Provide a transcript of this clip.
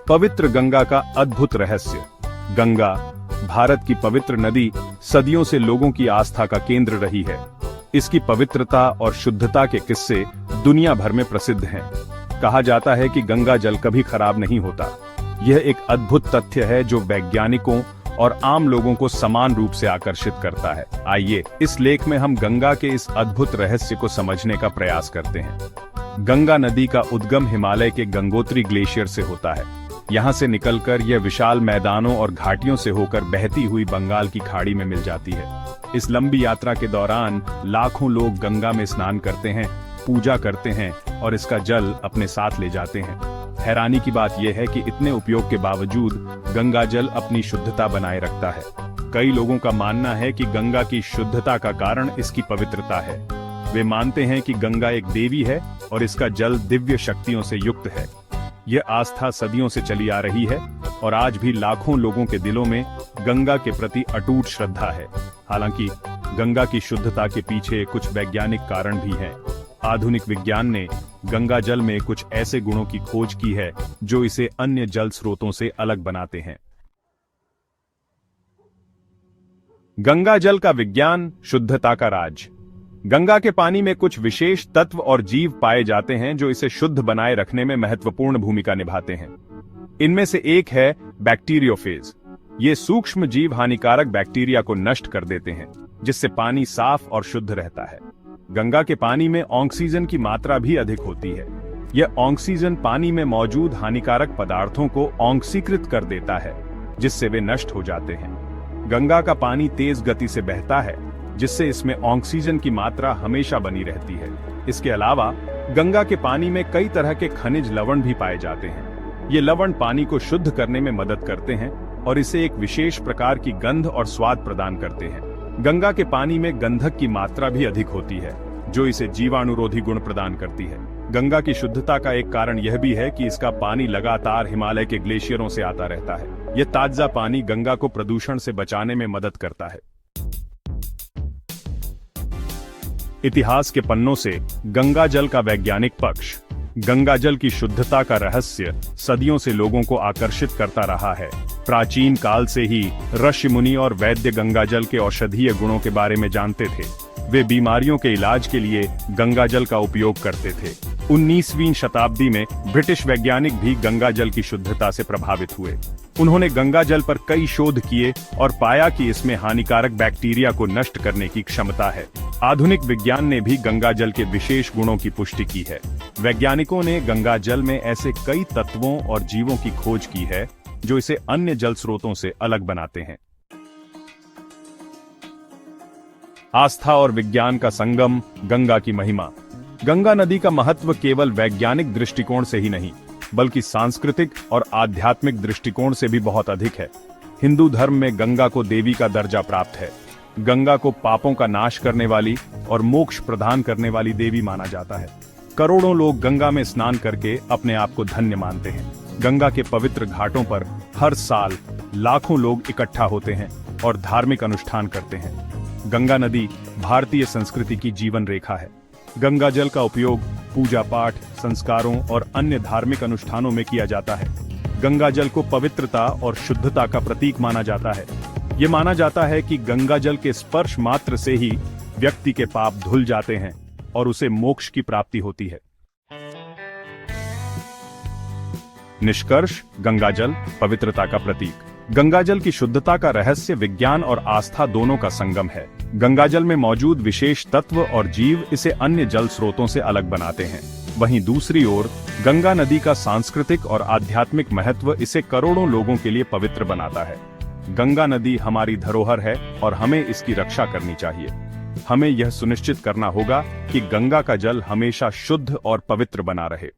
पवित्र गंगा का अद्भुत रहस्य। गंगा, भारत की पवित्र नदी, सदियों से लोगों की आस्था का केंद्र रही है। इसकी पवित्रता और शुद्धता के किस्से दुनिया भर में प्रसिद्ध हैं। कहा जाता है कि गंगा जल कभी खराब नहीं होता। यह एक अद्भुत तथ्य है जो वैज्ञानिकों और आम लोगों को समान रूप से आकर्षित करता है। आइए इस लेख में हम गंगा के इस अद्भुत रहस्य को समझने का प्रयास करते हैं। गंगा नदी का उद्गम हिमालय के गंगोत्री ग्लेशियर से होता है। यहाँ से निकलकर यह विशाल मैदानों और घाटियों से होकर बहती हुई बंगाल की खाड़ी में मिल जाती है। इस लंबी यात्रा के दौरान लाखों लोग गंगा में स्नान करते हैं, पूजा करते हैं और इसका जल अपने साथ ले जाते हैं। हैरानी की बात यह है कि इतने उपयोग के बावजूद गंगा जल अपनी शुद्धता बनाए रखता है। कई लोगों का मानना है कि गंगा की शुद्धता का कारण इसकी पवित्रता है। वे मानते हैं कि गंगा एक देवी है और इसका जल दिव्य शक्तियों से युक्त है। यह आस्था सदियों से चली आ रही है और आज भी लाखों लोगों के दिलों में गंगा के प्रति अटूट श्रद्धा है। हालांकि गंगा की शुद्धता के पीछे कुछ वैज्ञानिक कारण भी हैं। आधुनिक विज्ञान ने गंगा जल में कुछ ऐसे गुणों की खोज की है जो इसे अन्य जल स्रोतों से अलग बनाते हैं। गंगा जल का विज्ञान, शुद्धता का राज। गंगा के पानी में कुछ विशेष तत्व और जीव पाए जाते हैं जो इसे शुद्ध बनाए रखने में महत्वपूर्ण भूमिका निभाते हैं। इनमें से एक है बैक्टीरियोफेज। ये सूक्ष्म जीव हानिकारक बैक्टीरिया को नष्ट कर देते हैं, जिससे पानी साफ और शुद्ध रहता है। गंगा के पानी में ऑक्सीजन की मात्रा भी अधिक होती है। यह ऑक्सीजन पानी में मौजूद हानिकारक पदार्थों को ऑक्सीकृत कर देता है, जिससे वे नष्ट हो जाते हैं। गंगा का पानी तेज गति से बहता है, जिससे इसमें ऑक्सीजन की मात्रा हमेशा बनी रहती है। इसके अलावा गंगा के पानी में कई तरह के खनिज लवण भी पाए जाते हैं। ये लवण पानी को शुद्ध करने में मदद करते हैं और इसे एक विशेष प्रकार की गंध और स्वाद प्रदान करते हैं। गंगा के पानी में गंधक की मात्रा भी अधिक होती है, जो इसे जीवाणुरोधी गुण प्रदान करती है। गंगा की शुद्धता का एक कारण यह भी है कि इसका पानी लगातार हिमालय के ग्लेशियरों से आता रहता है। यह ताजा पानी गंगा को प्रदूषण से बचाने में मदद करता है। इतिहास के पन्नों से गंगा जल का वैज्ञानिक पक्ष। गंगा जल की शुद्धता का रहस्य सदियों से लोगों को आकर्षित करता रहा है। प्राचीन काल से ही ऋषि मुनि और वैद्य गंगा जल के औषधीय गुणों के बारे में जानते थे। वे बीमारियों के इलाज के लिए गंगा जल का उपयोग करते थे। 19वीं शताब्दी में ब्रिटिश वैज्ञानिक भी गंगा जल की शुद्धता से प्रभावित हुए। उन्होंने गंगा जल पर कई शोध किए और पाया कि इसमें हानिकारक बैक्टीरिया को नष्ट करने की क्षमता है। आधुनिक विज्ञान ने भी गंगा जल के विशेष गुणों की पुष्टि की है। वैज्ञानिकों ने गंगा जल में ऐसे कई तत्वों और जीवों की खोज की है जो इसे अन्य जल स्रोतों से अलग बनाते हैं। आस्था और विज्ञान का संगम, गंगा की महिमा। गंगा नदी का महत्व केवल वैज्ञानिक दृष्टिकोण से ही नहीं, बल्कि सांस्कृतिक और आध्यात्मिक दृष्टिकोण से भी बहुत अधिक है। हिंदू धर्म में गंगा को देवी का दर्जा प्राप्त है। गंगा को पापों का नाश करने वाली और मोक्ष प्रदान करने वाली देवी माना जाता है। करोड़ों लोग गंगा में स्नान करके अपने आप को धन्य मानते हैं। गंगा के पवित्र घाटों पर हर साल लाखों लोग इकट्ठा होते हैं और धार्मिक अनुष्ठान करते हैं। गंगा नदी भारतीय संस्कृति की जीवन रेखा है। गंगा जल का उपयोग पूजा पाठ, संस्कारों और अन्य धार्मिक अनुष्ठानों में किया जाता है। गंगा जल को पवित्रता और शुद्धता का प्रतीक माना जाता है। ये माना जाता है कि गंगा जल के स्पर्श मात्र से ही व्यक्ति के पाप धुल जाते हैं और उसे मोक्ष की प्राप्ति होती है। निष्कर्ष, गंगा जल पवित्रता का प्रतीक। गंगा जल की शुद्धता का रहस्य विज्ञान और आस्था दोनों का संगम है। गंगा जल में मौजूद विशेष तत्व और जीव इसे अन्य जल स्रोतों से अलग बनाते हैं। वहीं दूसरी ओर गंगा नदी का सांस्कृतिक और आध्यात्मिक महत्व इसे करोड़ों लोगों के लिए पवित्र बनाता है। गंगा नदी हमारी धरोहर है और हमें इसकी रक्षा करनी चाहिए। हमें यह सुनिश्चित करना होगा कि गंगा का जल हमेशा शुद्ध और पवित्र बना रहे।